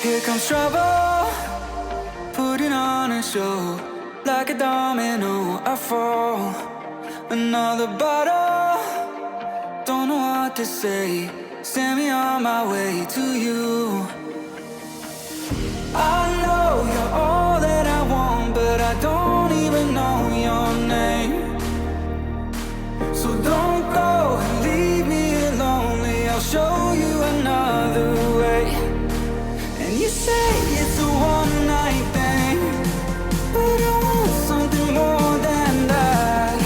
Here comes trouble, putting on a show. Like a domino, I fall. Another bottle, don't know what to say. Send me on my way to you. I know you're all that I want, but I don't even know your name. So don't go and leave me lonely. I'll show you another way. And you say it's a one-night thing, but I want something more than that.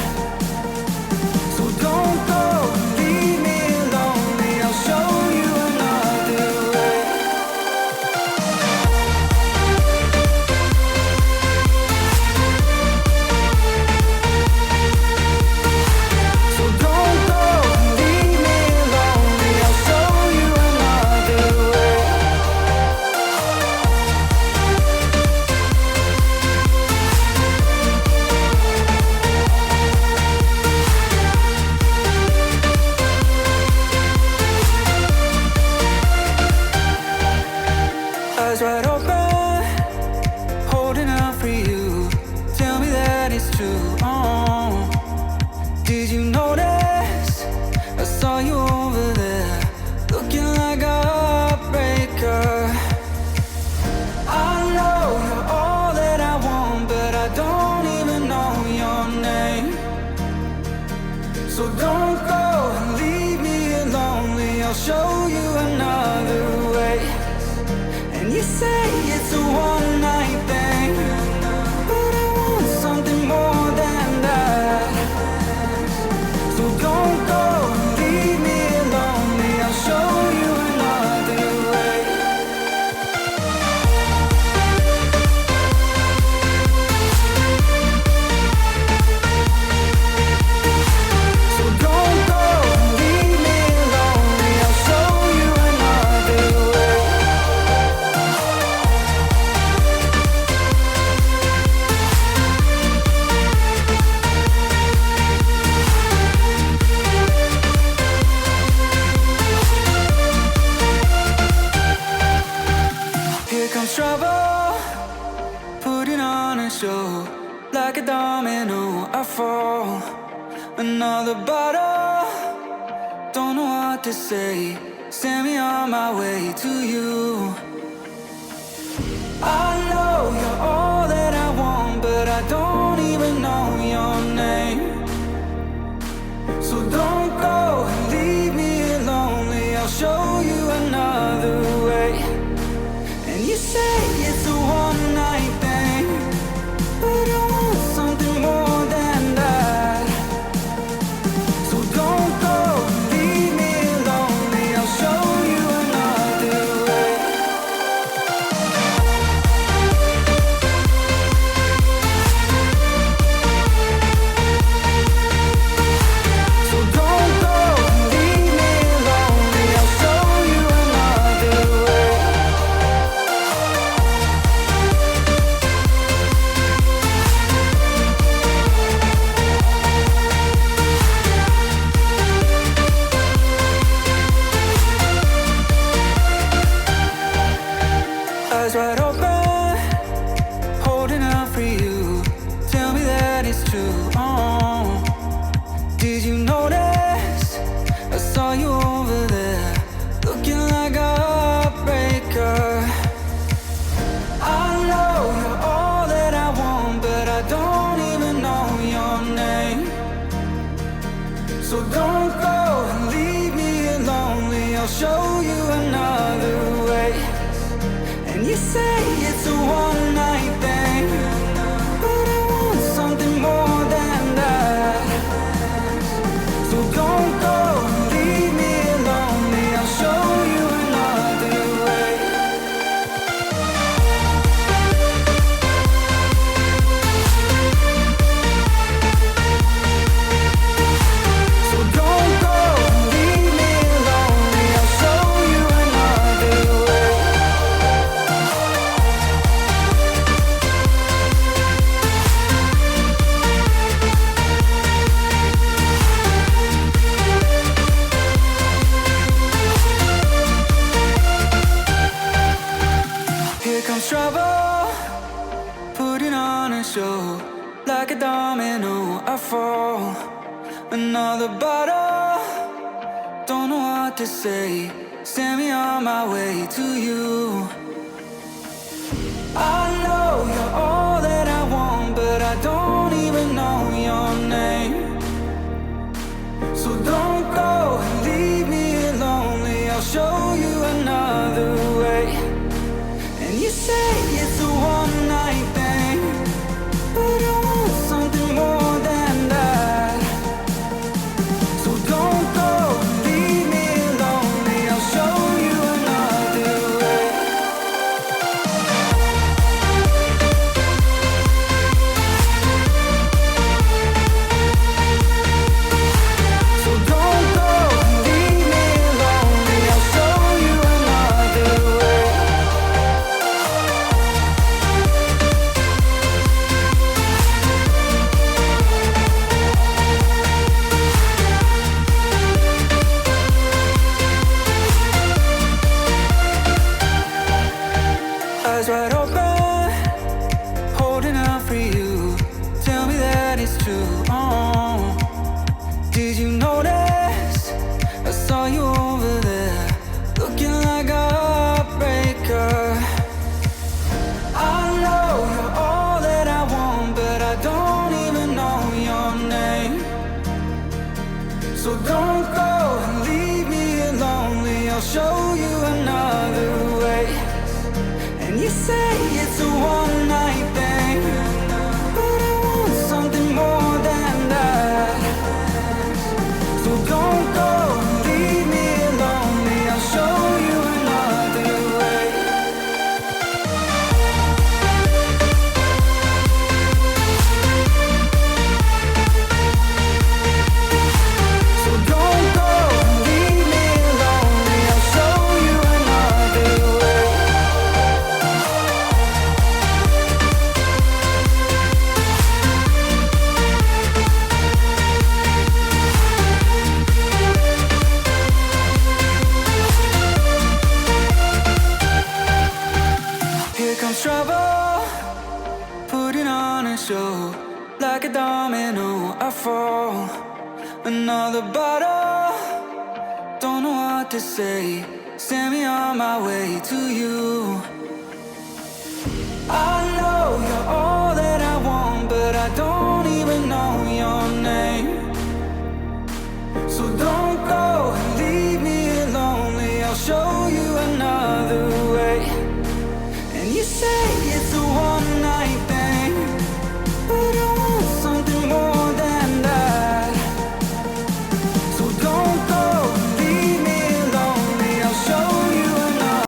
So don't go and leave me lonely. I'll show you another way. So don't go and leave me lonely. I'll show you another way. Eyes wide open, holding out for you. Tell me that it's true. Oh, did you notice? I saw you over there, looking like a heartbreaker. I know you're all that I want, but I don't even know your name. So don't go and leave me lonely. I'll show you another way. And you say it's a one-night thing, but I want something more than that. So don't go and leave me lonely. I'll show you another way. So don't go and leave me lonely. I'll show you another way. Here comes trouble, putting on a show. Like a domino, I fall. Another bottle, don't know what to say. Send me on my way to you. I know you're all that I want, but I don't even know your name. So don't go and leave me lonely. I'll show you another way. And you say it's a one-night thing, but I want something more than that. So don't go and leave me lonely. I'll show you another way. So don't go and leave me lonely. I'll show you another way. Eyes wide open, holding out for you. Tell me that it's true. Oh, did you notice? I saw you over there, looking like a heartbreaker. I know you're all that I want, but I don't even know your name. So don't go and leave me lonely. I'll show you another way. And you say it's comes trouble, putting on a show. Like a domino, I fall. Another bottle, don't know what to say. Send me on my way to you. I know you're all that I want, but I don't even know your name. So don't go and leave me lonely. I'll show you another way. And you say it's a one-night thing, but I want something more than that. So don't go and leave me lonely. I'll show you another way. So don't go and leave me lonely. I'll show you another way. Eyes wide open, holding out for you. Tell me that it's true. Oh, did you notice? I saw you over there, looking like a heartbreaker. I know you're all that I want, but I don't even know your name. So don't go and leave me lonely. I'll show you another way. And you say it's a one-night thing, but I want something more than that. So don't go and leave me lonely. I'll show you another way. So don't go and leave me lonely. I'll show you another way. Here comes trouble, putting on a show. Like a domino, I fall. Another bottle, don't know what to say. Send me on my way to you. I know you're all that I want, but I don't even know your name. So don't go and leave me lonely. I'll show you another way. And you say it's a one-night thing,